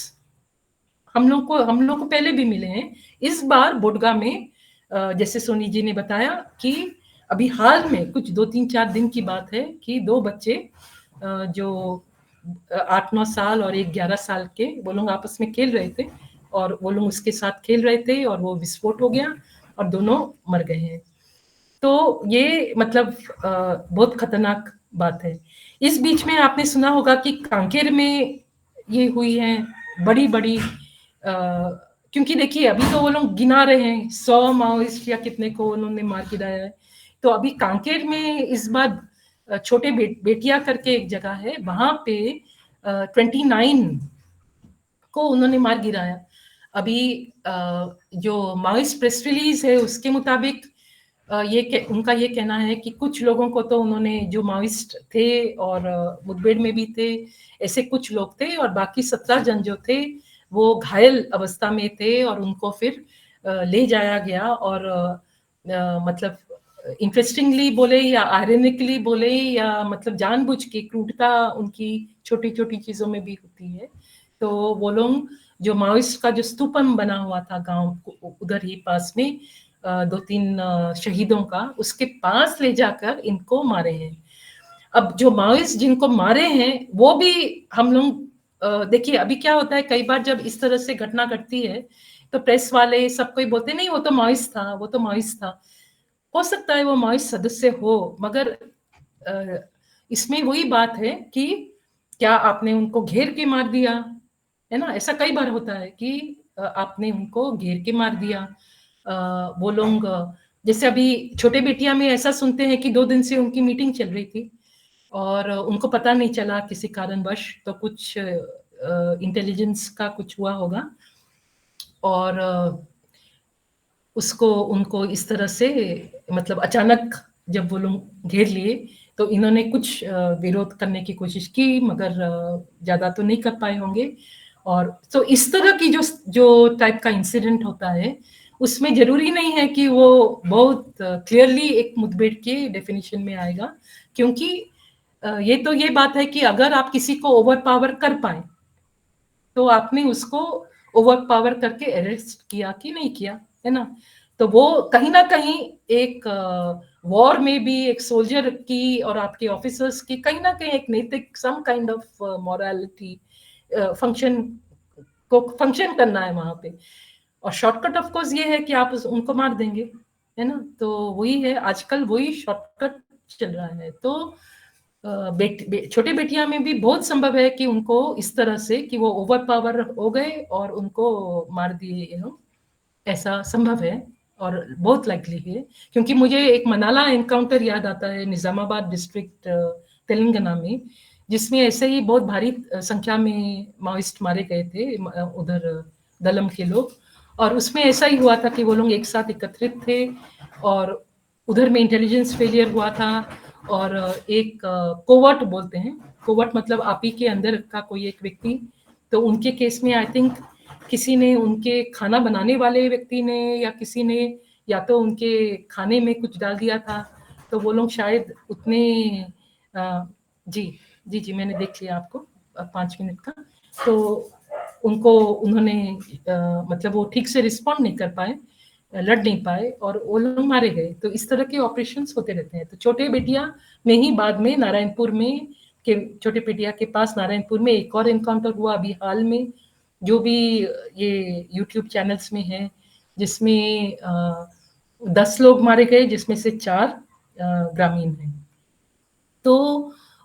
हम लोग को पहले भी मिले हैं। इस बार बोडगा में जैसे सोनी जी ने बताया कि अभी हाल में कुछ 2-3-4 दिन की बात है कि 2 बच्चे जो 8-9 साल और एक 11 साल के, वो लोग आपस में खेल रहे थे और वो लोग उसके साथ खेल रहे थे और वो विस्फोट हो गया और दोनों मर गए हैं। तो ये मतलब बहुत खतरनाक बात है। इस बीच में आपने सुना होगा कि कांकेर में ये हुई है बड़ी-बड़ी क्योंकि देखिए अभी तो वो लोग गिना रहे हैं 100 माओइस्ट या कितने को उन्होंने मार गिराया है। तो अभी कांकेर में इस बार छोटे बेटिया करके एक जगह है, वहाँ पे 29 को उन्होंने मार गिराया। अभी जो माओइस्ट प्रेस रिलीज है उसके मुताबिक उनका ये कहना है कि कुछ लोगों को तो उन्होंने जो माओइस्ट थे और मुठभेड़ में भी थे, ऐसे कुछ लोग थे और बाकी 17 जन जो थे वो घायल अवस्था में थे और उनको फिर ले जाया गया और मतलब इंटरेस्टिंगली बोले या आयरनिकली बोले या मतलब जानबूझ के क्रूरता उनकी छोटी-छोटी चीज़ों में भी होती है। तो वो लोग जो माओइस्ट का जो स्तूपम बना हुआ था गाँव उधर ही पास में 2-3 शहीदों का, उसके पास ले जाकर इनको मारे हैं। अब जो माओइस्ट जिनको मारे हैं, वो भी हम लोग देखिए अभी क्या होता है कई बार जब इस तरह से घटना घटती है, तो प्रेस वाले सब कोई बोलते नहीं वो तो माओइस्ट था, वो तो माओइस्ट था। हो सकता है वो माओइस्ट सदस्य हो, मगर इसमें वही बात है कि क्या आपने उनको घेर के मार दिया, है ना? ऐसा कई बार होता है कि आपने उनको घेर के मार दिया। वो लोग जैसे अभी छोटे बेटिया में ऐसा सुनते हैं कि 2 दिन से उनकी मीटिंग चल रही थी और उनको पता नहीं चला किसी कारणवश, तो कुछ इंटेलिजेंस का कुछ हुआ होगा और उसको उनको इस तरह से मतलब अचानक जब वो लोग घेर लिए तो इन्होंने कुछ विरोध करने की कोशिश की मगर ज़्यादा तो नहीं कर पाए होंगे और तो इस तरह की जो जो टाइप का इंसिडेंट होता है उसमें ज़रूरी नहीं है कि वो बहुत क्लियरली एक मुठभेड़ के डेफिनेशन में आएगा क्योंकि ये तो ये बात है कि अगर आप किसी को ओवर पावर कर पाए तो आपने उसको ओवर पावर करके अरेस्ट किया कि नहीं किया, है ना? तो वो कहीं न कहीं एक वॉर में भी एक सोल्जर की और आपके ऑफिसर्स की कहीं न कहीं एक नैतिक some kind of morality function को फंक्शन करना है वहाँ पे। और शॉर्टकट ऑफ कोर्स ये है कि आप उनको मार देंगे, है ना? तो वही है आजकल वही शॉर्टकट चल रहा है। तो छोटे बेटिया में भी बहुत संभव है कि उनको इस तरह से कि वो ओवर पावर हो गए और उनको मार दिए ऐसा संभव है और बहुत लाइकली है क्योंकि मुझे एक मनाला एनकाउंटर याद आता है निजामाबाद डिस्ट्रिक्ट तेलंगाना में जिसमें ऐसे ही बहुत भारी संख्या में माओइस्ट मारे गए थे उधर दलम के लोग और उसमें ऐसा ही हुआ था कि वो लोग एक साथ एकत्रित थे और उधर में इंटेलिजेंस फेलियर हुआ था और एक कोवर्ट बोलते हैं कोवर्ट मतलब आप ही के अंदर का कोई एक व्यक्ति तो उनके केस में आई थिंक किसी ने उनके खाना बनाने वाले व्यक्ति ने या किसी ने या तो उनके खाने में कुछ डाल दिया था तो वो लोग शायद उतने जी मैंने देख लिया आपको 5 मिनट का तो उनको उन्होंने मतलब वो ठीक से रिस्पॉन्ड नहीं कर पाए लड़ नहीं पाए और वो लोग मारे गए तो इस तरह के ऑपरेशंस होते रहते हैं तो छोटे बेटिया में ही बाद में नारायणपुर में के छोटे बेटिया के पास नारायणपुर में एक और एनकाउंटर हुआ अभी हाल में जो भी ये यूट्यूब चैनल्स में है जिसमें 10 लोग मारे गए जिसमें से 4 ग्रामीण हैं तो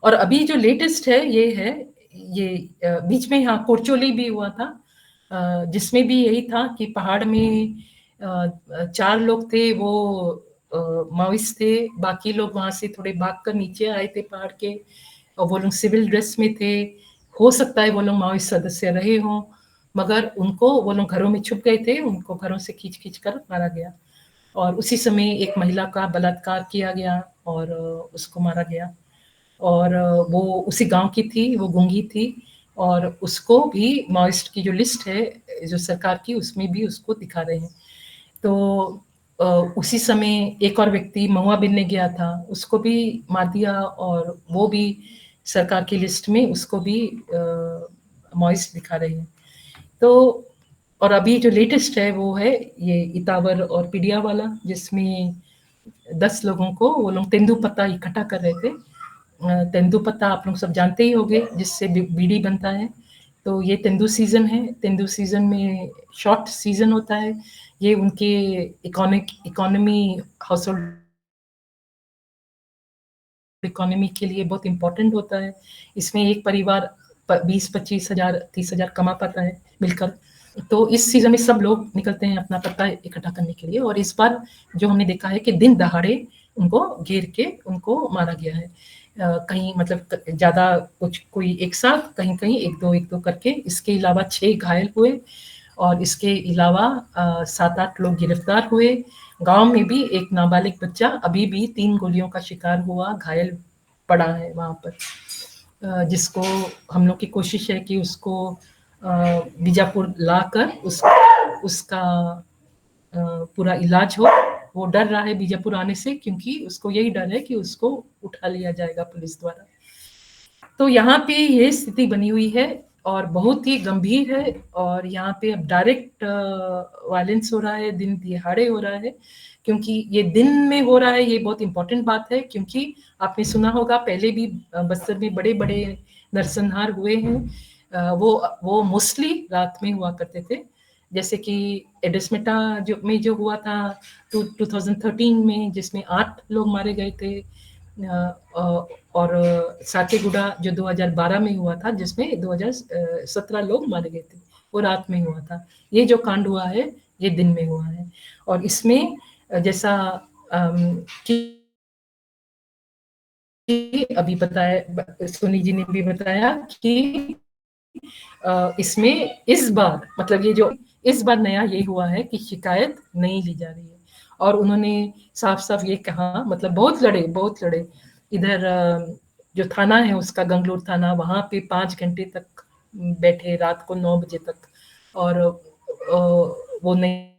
और अभी जो लेटेस्ट है ये बीच में यहाँ कोरचोली भी हुआ था जिसमें भी यही था कि पहाड़ में 4 लोग थे वो माओइस्ट थे बाकी लोग वहां से थोड़े भाग कर नीचे आए थे पहाड़ के और वो लोग सिविल ड्रेस में थे हो सकता है वो लोग माओइस्ट सदस्य रहे हों मगर उनको वो लोग घरों में छुप गए थे उनको घरों से खींच कर मारा गया और उसी समय एक महिला का बलात्कार किया गया और उसको मारा गया और वो उसी गांव की थी वो गूंगी थी और उसको भी माओइस्ट की जो लिस्ट है जो सरकार की उसमें भी उसको दिखा रहे हैं तो उसी समय एक और व्यक्ति महुआ बिनने गया था उसको भी मार दिया और वो भी सरकार की लिस्ट में उसको भी माओइस्ट दिखा रहे हैं तो और अभी जो लेटेस्ट है वो है ये इतावर और पिडिया वाला जिसमें 10 लोगों को वो लोग तेंदुपत्ता इकट्ठा कर रहे थे तेंदुपत्ता आप लोग सब जानते ही होंगे जिससे बीड़ी बनता है तो ये तेंदु सीजन है तेंदु सीजन में शॉर्ट सीजन होता है ये उनके इकोनॉमी हाउस होल्ड इकोनॉमी के लिए बहुत इम्पोर्टेंट होता है। इसमें एक परिवार 20-25 हज़ार 30 हज़ार कमा पाता है मिलकर। तो इस सीजन में सब लोग निकलते हैं अपना पत्ता इकट्ठा करने के लिए, और इस बार जो हमने देखा है कि दिन दहाड़े उनको घेर के उनको मारा गया है। कहीं मतलब ज़्यादा कुछ कोई एक साथ, कहीं कहीं एक दो करके। इसके अलावा 6 घायल हुए और इसके अलावा 7-8 लोग गिरफ्तार हुए। गांव में भी एक नाबालिग बच्चा अभी भी 3 गोलियों का शिकार हुआ, घायल पड़ा है वहां पर, जिसको हम लोग की कोशिश है कि उसको बीजापुर लाकर उसका पूरा इलाज हो। वो डर रहा है बीजापुर आने से, क्योंकि उसको यही डर है कि उसको उठा लिया जाएगा पुलिस द्वारा। तो यहाँ पे ये स्थिति बनी हुई है और बहुत ही गंभीर है। और यहाँ पे अब डायरेक्ट वायलेंस हो रहा है, दिन दिहाड़े हो रहा है। क्योंकि ये दिन में हो रहा है, ये बहुत इंपॉर्टेंट बात है, क्योंकि आपने सुना होगा पहले भी बस्तर में बड़े बड़े नरसंहार हुए हैं। वो मोस्टली रात में हुआ करते थे, जैसे कि एडेस्मेटा जो हुआ था 2013 में, जिसमें 8 लोग मारे गए थे। और साकेगुड़ा जो 2012 में हुआ था, जिसमें 2017 लोग मारे गए थे, वो रात में हुआ था। ये जो कांड हुआ है ये दिन में हुआ है। और इसमें जैसा कि अभी बताया, सोनी जी ने भी बताया कि इसमें इस बार मतलब ये जो इस बार नया ये हुआ है कि शिकायत नहीं ली जा रही है। और उन्होंने साफ साफ ये कहा, मतलब बहुत लड़े इधर जो थाना है उसका, गंगलोर थाना, वहां पे 5 घंटे तक बैठे, रात को 9 बजे तक। और वो नहीं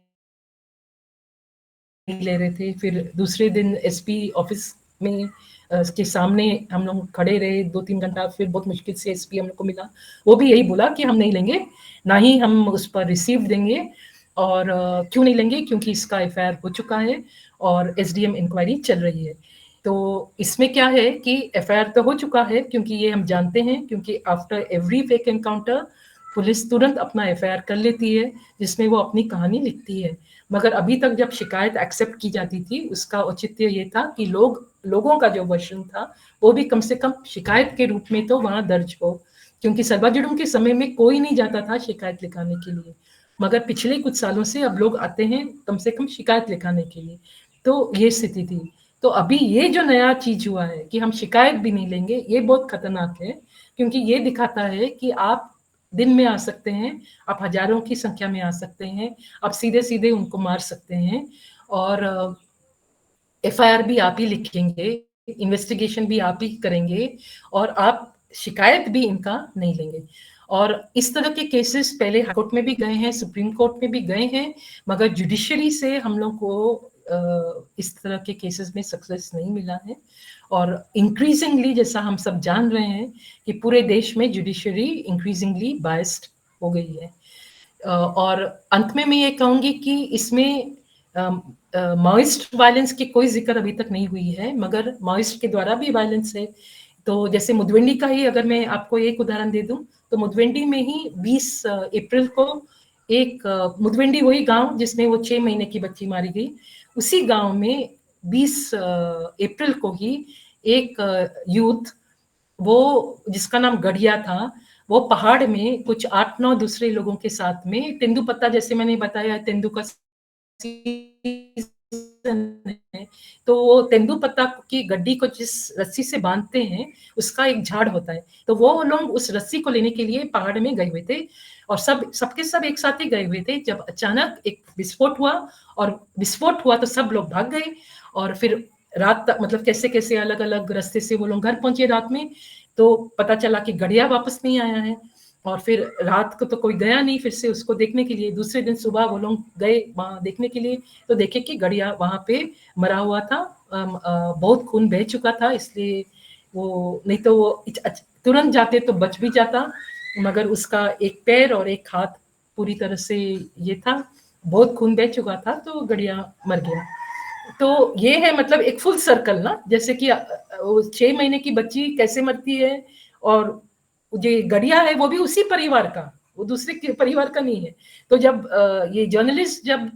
ले रहे थे। फिर दूसरे दिन एसपी ऑफिस में के सामने हम लोग खड़े रहे 2-3 घंटा। फिर बहुत मुश्किल से एसपी हम लोग को मिला। वो भी यही बोला कि हम नहीं लेंगे, ना ही हम उस पर रिसीव देंगे। और क्यों नहीं लेंगे? क्योंकि इसका एफआईआर हो चुका है और एसडीएम इंक्वायरी चल रही है। तो इसमें क्या है कि एफआईआर तो हो चुका है, क्योंकि ये हम जानते हैं, क्योंकि after every fake encounter police तुरंत अपना एफआईआर कर लेती है, जिसमें वो अपनी कहानी लिखती है। मगर अभी तक जब शिकायत एक्सेप्ट की जाती थी, उसका औचित्य ये था कि लोगों का जो वर्जन था वो भी कम से कम शिकायत के रूप में तो वहां दर्ज हो, क्योंकि सर्वाजुड़ूम के समय में कोई नहीं जाता था शिकायत लिखाने के लिए। मगर पिछले कुछ सालों से अब लोग आते हैं कम से कम शिकायत लिखाने के लिए। तो ये स्थिति थी। तो अभी ये जो नया चीज हुआ है कि हम शिकायत भी नहीं लेंगे, ये बहुत खतरनाक है, क्योंकि ये दिखाता है कि आप दिन में आ सकते हैं, आप हजारों की संख्या में आ सकते हैं, आप सीधे सीधे उनको मार सकते हैं। और एफआईआर भी आप ही लिखेंगे, इन्वेस्टिगेशन भी आप ही करेंगे, और आप शिकायत भी इनका नहीं लेंगे। और इस तरह के केसेस पहले हाई कोर्ट में भी गए हैं, सुप्रीम कोर्ट में भी गए हैं, मगर जुडिशरी से हम लोग को इस तरह के केसेस में सक्सेस नहीं मिला है। और इंक्रीजिंगली, जैसा हम सब जान रहे हैं, कि पूरे देश में जुडिशरी इंक्रीजिंगली बायस्ड हो गई है। और अंत में मैं ये कहूंगी कि इसमें माओइस्ट वायलेंस की कोई जिक्र अभी तक नहीं हुई है, मगर माओइस्ट के द्वारा भी वायलेंस है। तो जैसे मुदवेंडी का ही अगर मैं आपको एक उदाहरण दे दूं, तो मुदवेंडी में ही 20 अप्रैल को एक मुदवेंडी वही गांव जिसमें वो 6 महीने की बच्ची मारी गई, उसी गांव में 20 अप्रैल को ही एक यूथ, वो जिसका नाम गढ़िया था, वो पहाड़ में कुछ 8-9 दूसरे लोगों के साथ में, तेंदुपत्ता, जैसे मैंने बताया तेंदु का है, तो वो तेंदुपत्ता की गड्डी को जिस रस्सी से बांधते हैं उसका एक झाड़ होता है, तो वो लोग उस रस्सी को लेने के लिए पहाड़ में गए हुए थे। और सबके सब एक साथ ही गए हुए थे, जब अचानक एक विस्फोट हुआ, और विस्फोट हुआ तो सब लोग भाग गए। और फिर रात तक, मतलब कैसे कैसे अलग अलग रास्ते से वो लोग घर पहुंचे रात में, तो पता चला कि गढ़िया वापस नहीं आया है। और फिर रात को तो कोई गया नहीं फिर से उसको देखने के लिए। दूसरे दिन सुबह वो लोग गए वहां देखने के लिए, तो देखे कि गढ़िया वहां पे मरा हुआ था, बहुत खून बह चुका था, इसलिए वो, नहीं तो वो तुरंत जाते तो बच भी जाता, मगर उसका एक पैर और एक हाथ पूरी तरह से ये था, बहुत खून बह चुका था, तो गढ़िया मर गया। तो ये है मतलब एक फुल सर्कल ना, जैसे कि 6 महीने की बच्ची कैसे मरती है, और जो गढ़िया है वो भी उसी परिवार का, वो दूसरे परिवार का नहीं है। तो जब ये जर्नलिस्ट जब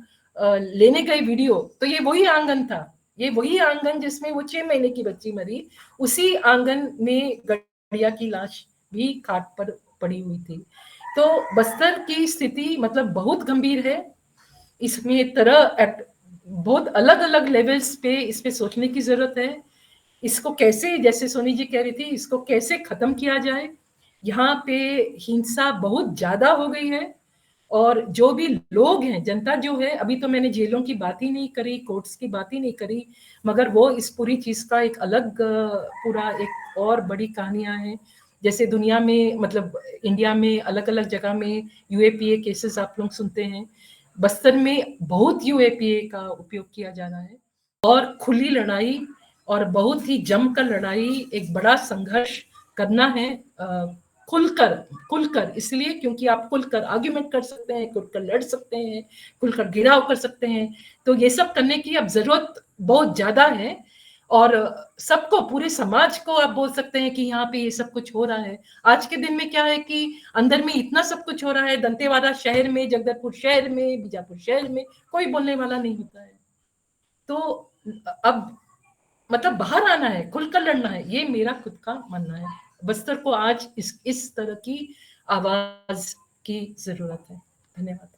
लेने गए वीडियो, तो ये वही आंगन था, ये वही आंगन जिसमें वो 6 महीने की बच्ची मरी, उसी आंगन में गड़िया की लाश भी खाट पर पड़ी हुई थी। तो बस्तर की स्थिति मतलब बहुत गंभीर है। इसमें बहुत अलग अलग लेवल्स पे इस पे सोचने की जरूरत है। इसको कैसे, जैसे सोनी जी कह रही थी, इसको कैसे खत्म किया जाए। यहाँ पे हिंसा बहुत ज्यादा हो गई है, और जो भी लोग हैं, जनता जो है, अभी तो मैंने जेलों की बात ही नहीं करी, कोर्ट्स की बात ही नहीं करी, मगर वो इस पूरी चीज का एक अलग पूरा एक और बड़ी कहानियां हैं। जैसे दुनिया में, मतलब इंडिया में अलग अलग जगह में यूएपीए केसेस आप लोग सुनते हैं, बस्तर में बहुत यूएपीए का उपयोग किया जा रहा है। और खुली लड़ाई और बहुत ही जमकर लड़ाई, एक बड़ा संघर्ष करना है, खुलकर खुलकर, इसलिए क्योंकि आप खुलकर आर्ग्यूमेंट कर सकते हैं, खुलकर लड़ सकते हैं, खुलकर घिराव कर सकते हैं। तो ये सब करने की अब जरूरत बहुत ज्यादा है, और सबको, पूरे समाज को आप बोल सकते हैं कि यहाँ पे ये सब कुछ हो रहा है। आज के दिन में क्या है कि अंदर में इतना सब कुछ हो रहा है, दंतेवाड़ा शहर में, जगदलपुर शहर में, बीजापुर शहर में कोई बोलने वाला नहीं होता है। तो अब मतलब बाहर आना है, खुलकर लड़ना है, ये मेरा खुद का मानना है। बस्तर को आज इस तरह की आवाज की जरूरत है। धन्यवाद।